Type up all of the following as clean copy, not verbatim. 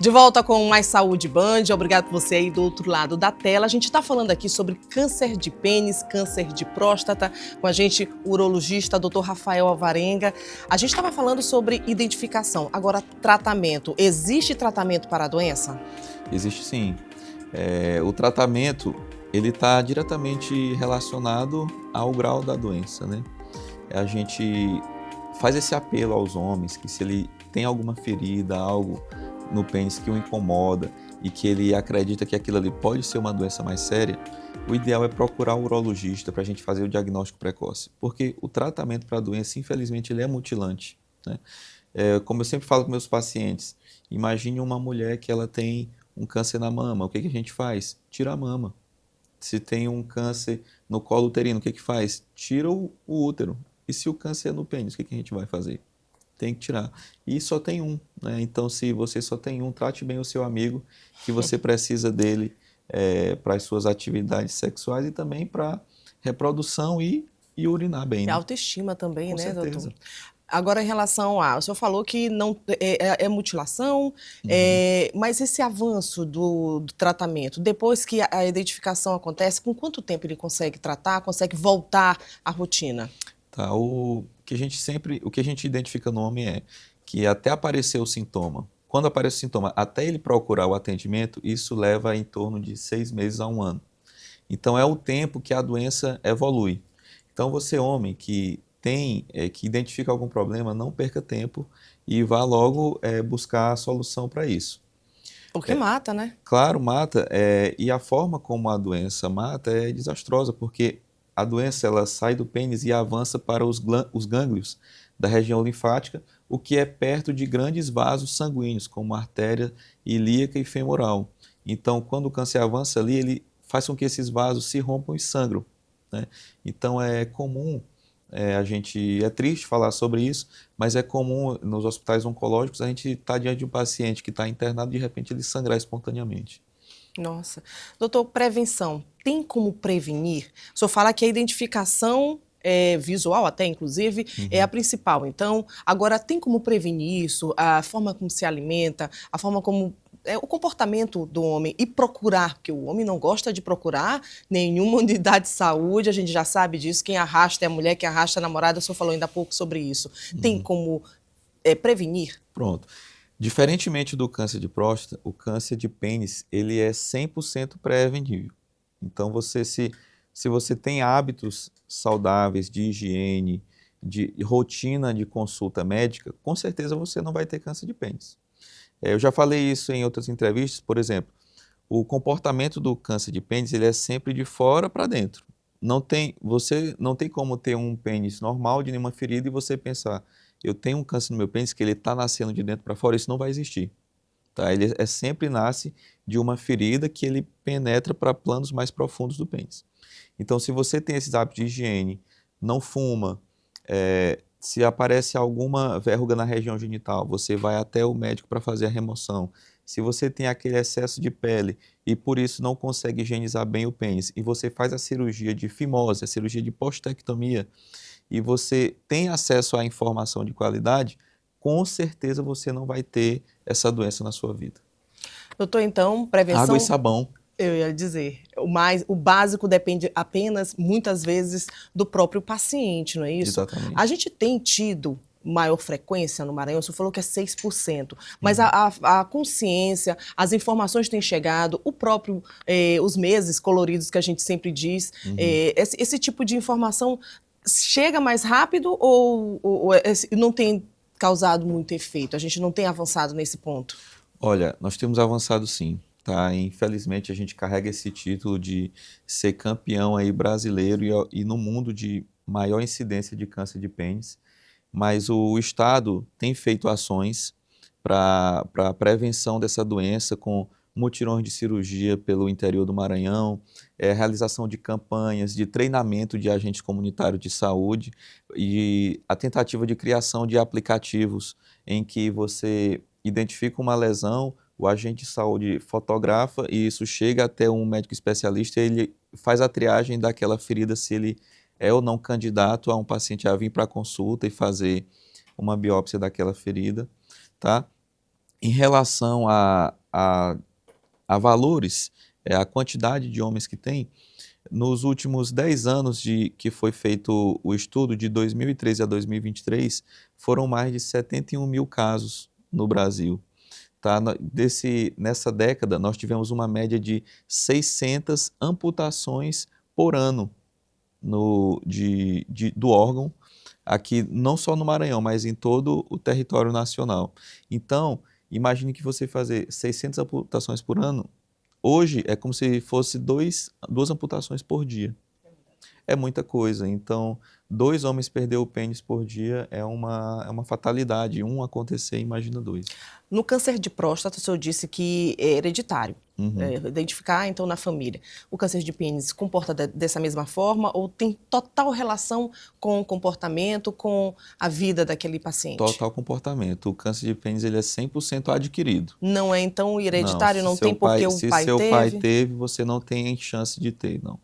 De volta com Mais Saúde Band, obrigado por você aí do outro lado da tela. A gente está falando aqui sobre câncer de pênis, câncer de próstata, com a gente o urologista Dr. Rafael Alvarenga. A gente estava falando sobre identificação, agora tratamento. Existe tratamento para a doença? Existe sim. O tratamento ele está diretamente relacionado ao grau da doença, né? A gente faz esse apelo aos homens que se ele tem alguma ferida, algo no pênis que o incomoda e que ele acredita que aquilo ali pode ser uma doença mais séria, o ideal é procurar um urologista para a gente fazer o diagnóstico precoce, porque o tratamento para a doença, infelizmente, ele é mutilante, né? Como eu sempre falo com meus pacientes, imagine uma mulher que ela tem um câncer na mama, o que a gente faz? Tira a mama. Se tem um câncer no colo uterino, o que faz? Tira o útero. E se o câncer é no pênis, o que a gente vai fazer? Tem que tirar. E só tem um, né? Então, se você só tem um, trate bem o seu amigo, que você precisa dele para as suas atividades sexuais e também para reprodução e urinar bem, E né? autoestima também, Com né, certeza. doutor? Agora, em relação o senhor falou que não é mutilação, mas esse avanço do tratamento, depois que a identificação acontece, com quanto tempo ele consegue tratar, consegue voltar à rotina? Tá, o que a gente identifica no homem é que até aparecer o sintoma, quando aparece o sintoma, até ele procurar o atendimento, isso leva em torno de 6 meses a 1 ano. Então é o tempo que a doença evolui. Então você, homem, que identifica algum problema, não perca tempo e vá logo buscar a solução para isso. Porque mata, né? Claro, mata, e a forma como a doença mata é desastrosa, porque a doença ela sai do pênis e avança para os gânglios da região linfática, o que é perto de grandes vasos sanguíneos, como a artéria ilíaca e femoral. Então, quando o câncer avança ali, ele faz com que esses vasos se rompam e sangram, né? Então, é comum, é triste falar sobre isso, mas é comum nos hospitais oncológicos a gente estar diante de um paciente que está internado e de repente ele sangrar espontaneamente. Nossa. Doutor, prevenção, tem como prevenir? O senhor fala que a identificação visual até, inclusive, é a principal. Então, agora, tem como prevenir isso? A forma como se alimenta, a forma como o comportamento do homem e procurar, porque o homem não gosta de procurar nenhuma unidade de saúde, a gente já sabe disso, quem arrasta é a mulher, quem arrasta é a namorada, o senhor falou ainda há pouco sobre isso. Tem como prevenir? Pronto. Diferentemente do câncer de próstata, o câncer de pênis, ele é 100% prevenível. Então, se você tem hábitos saudáveis de higiene, de rotina de consulta médica, com certeza você não vai ter câncer de pênis. Eu já falei isso em outras entrevistas, por exemplo, o comportamento do câncer de pênis, ele é sempre de fora para dentro. Você não tem como ter um pênis normal de nenhuma ferida e você pensar, eu tenho um câncer no meu pênis que ele está nascendo de dentro para fora, isso não vai existir. Tá? Ele sempre nasce de uma ferida que ele penetra para planos mais profundos do pênis. Então, se você tem esses hábitos de higiene, não fuma, se aparece alguma verruga na região genital, você vai até o médico para fazer a remoção. Se você tem aquele excesso de pele e por isso não consegue higienizar bem o pênis, e você faz a cirurgia de fimose, a cirurgia de postectomia, e você tem acesso à informação de qualidade, com certeza você não vai ter essa doença na sua vida. Doutor, então, prevenção... Água e sabão. Eu ia dizer, o básico depende apenas, muitas vezes, do próprio paciente, não é isso? Exatamente. A gente tem tido maior frequência no Maranhão, você falou que é 6%, mas a consciência, as informações têm chegado, os meses coloridos que a gente sempre diz, esse tipo de informação chega mais rápido ou não tem causado muito efeito? A gente não tem avançado nesse ponto? Olha, nós temos avançado sim. Tá? Infelizmente, a gente carrega esse título de ser campeão aí brasileiro e no mundo de maior incidência de câncer de pênis, mas o Estado tem feito ações para a prevenção dessa doença com mutirões de cirurgia pelo interior do Maranhão, realização de campanhas de treinamento de agentes comunitários de saúde e a tentativa de criação de aplicativos em que você identifica uma lesão, o agente de saúde fotografa e isso chega até um médico especialista e ele faz a triagem daquela ferida, se ele é ou não candidato a um paciente a vir para a consulta e fazer uma biópsia daquela ferida, tá? Em relação a valores, a quantidade de homens que tem, nos últimos 10 anos que foi feito o estudo, de 2013 a 2023, foram mais de 71 mil casos no Brasil. Tá? Nessa década, nós tivemos uma média de 600 amputações por ano do órgão, aqui não só no Maranhão, mas em todo o território nacional. Então, imagine que você fazer 600 amputações por ano, hoje é como se fosse duas amputações por dia. É muita coisa. Então, 2 homens perder o pênis por dia é uma fatalidade. Um acontecer, imagina 2. No câncer de próstata, o senhor disse que é hereditário. Identificar, então, na família. O câncer de pênis se comporta dessa mesma forma ou tem total relação com o comportamento, com a vida daquele paciente? Total comportamento. O câncer de pênis ele é 100% adquirido. Não é, então, hereditário? Não tem porque o pai teve? Se seu pai teve, você não tem chance de ter, não.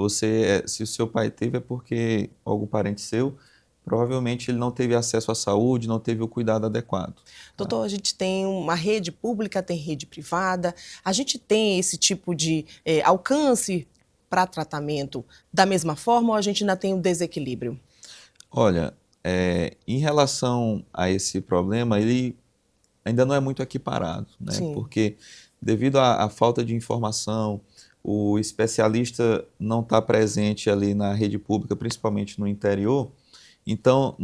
Se o seu pai teve é porque algum parente seu, provavelmente ele não teve acesso à saúde, não teve o cuidado adequado. Doutor, a gente tem uma rede pública, tem rede privada, a gente tem esse tipo de alcance para tratamento da mesma forma ou a gente ainda tem um desequilíbrio? Olha, em relação a esse problema, ele ainda não é muito equiparado, né? Sim. Porque devido à falta de informação, o especialista não está presente ali na rede pública, principalmente no interior, então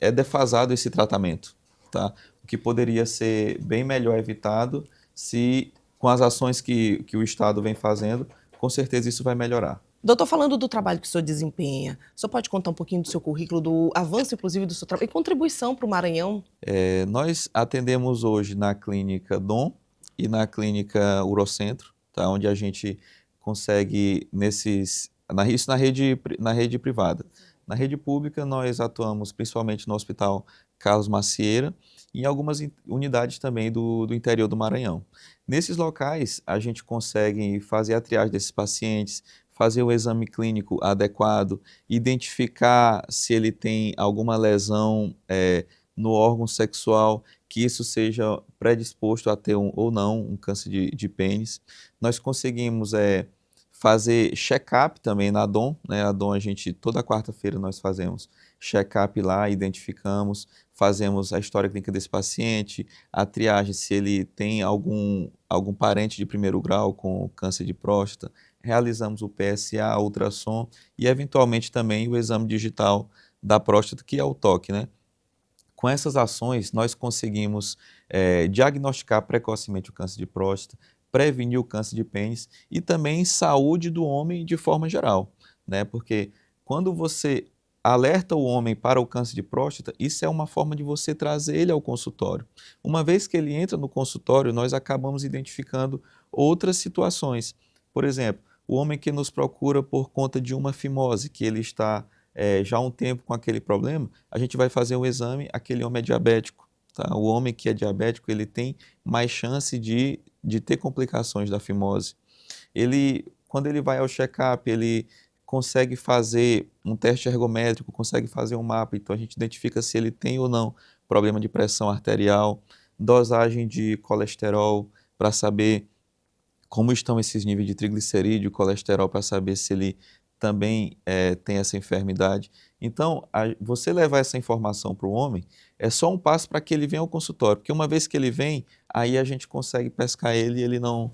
é defasado esse tratamento, tá? O que poderia ser bem melhor evitado se, com as ações que o Estado vem fazendo, com certeza isso vai melhorar. Doutor, falando do trabalho que o senhor desempenha, o senhor pode contar um pouquinho do seu currículo, do avanço, inclusive, do seu trabalho e contribuição para o Maranhão? Nós atendemos hoje na clínica Dom e na clínica Urocentro, tá? Onde a gente consegue isso na rede privada. Na rede pública, nós atuamos principalmente no Hospital Carlos Macieira e em algumas unidades também do interior do Maranhão. Nesses locais, a gente consegue fazer a triagem desses pacientes, fazer o exame clínico adequado, identificar se ele tem alguma lesão no órgão sexual, que isso seja predisposto a ter ou não um câncer de pênis. Nós conseguimos fazer check-up também na DOM, né? A DOM toda quarta-feira nós fazemos check-up lá, identificamos, fazemos a história clínica desse paciente, a triagem se ele tem algum parente de primeiro grau com câncer de próstata, realizamos o PSA, ultrassom e eventualmente também o exame digital da próstata, que é o toque, né? Com essas ações, nós conseguimos diagnosticar precocemente o câncer de próstata, prevenir o câncer de pênis e também saúde do homem de forma geral, né? Porque quando você alerta o homem para o câncer de próstata, isso é uma forma de você trazer ele ao consultório. Uma vez que ele entra no consultório, nós acabamos identificando outras situações. Por exemplo, o homem que nos procura por conta de uma fimose, que ele está já há um tempo com aquele problema, a gente vai fazer um exame, aquele homem é diabético. Tá? O homem que é diabético, ele tem mais chance de ter complicações da fimose. Quando ele vai ao check-up, ele consegue fazer um teste ergométrico, consegue fazer um mapa, então a gente identifica se ele tem ou não problema de pressão arterial, dosagem de colesterol, para saber como estão esses níveis de triglicerídeo, colesterol, para saber se ele também tem essa enfermidade. Então, você levar essa informação para o homem é só um passo para que ele venha ao consultório, porque uma vez que ele vem, aí a gente consegue pescar ele e ele não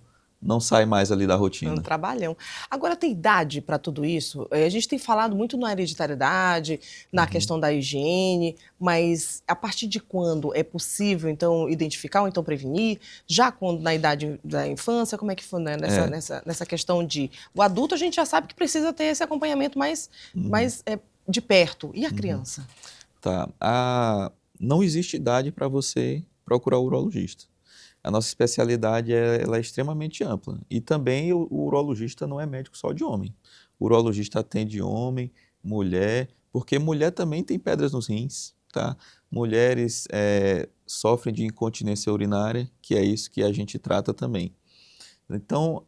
sai mais ali da rotina. É um trabalhão. Agora, tem idade para tudo isso? A gente tem falado muito na hereditariedade, na questão da higiene, mas a partir de quando é possível, então, identificar ou então prevenir? Já quando na idade da infância, como é que foi, né? Nessa questão de... O adulto, a gente já sabe que precisa ter esse acompanhamento mais de perto. E a criança? Tá. Não existe idade para você procurar o urologista. A nossa especialidade ela é extremamente ampla. E também o urologista não é médico só de homem. O urologista atende homem, mulher, porque mulher também tem pedras nos rins, tá? Mulheres sofrem de incontinência urinária, que é isso que a gente trata também. Então,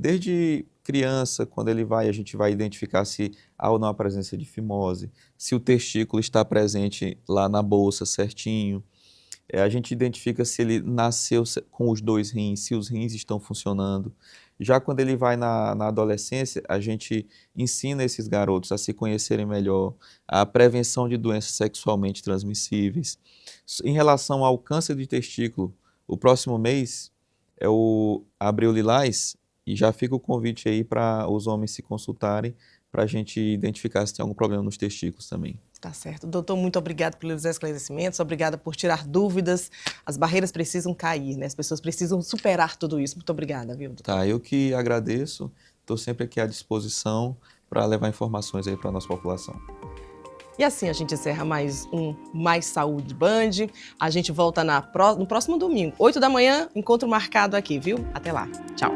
desde criança, quando ele vai, a gente vai identificar se há ou não a presença de fimose, se o testículo está presente lá na bolsa certinho, A gente identifica se ele nasceu com os 2 rins, se os rins estão funcionando. Já quando ele vai na adolescência, a gente ensina esses garotos a se conhecerem melhor, a prevenção de doenças sexualmente transmissíveis. Em relação ao câncer de testículo, o próximo mês é o Abril Lilás, e já fica o convite aí para os homens se consultarem, para a gente identificar se tem algum problema nos testículos também. Tá certo. Doutor, muito obrigado pelos esclarecimentos, obrigada por tirar dúvidas. As barreiras precisam cair, né? As pessoas precisam superar tudo isso. Muito obrigada, viu, doutor? Tá, eu que agradeço, estou sempre aqui à disposição para levar informações aí para a nossa população. E assim a gente encerra mais um Mais Saúde Band. A gente volta no próximo domingo, 8 da manhã, encontro marcado aqui, viu? Até lá. Tchau.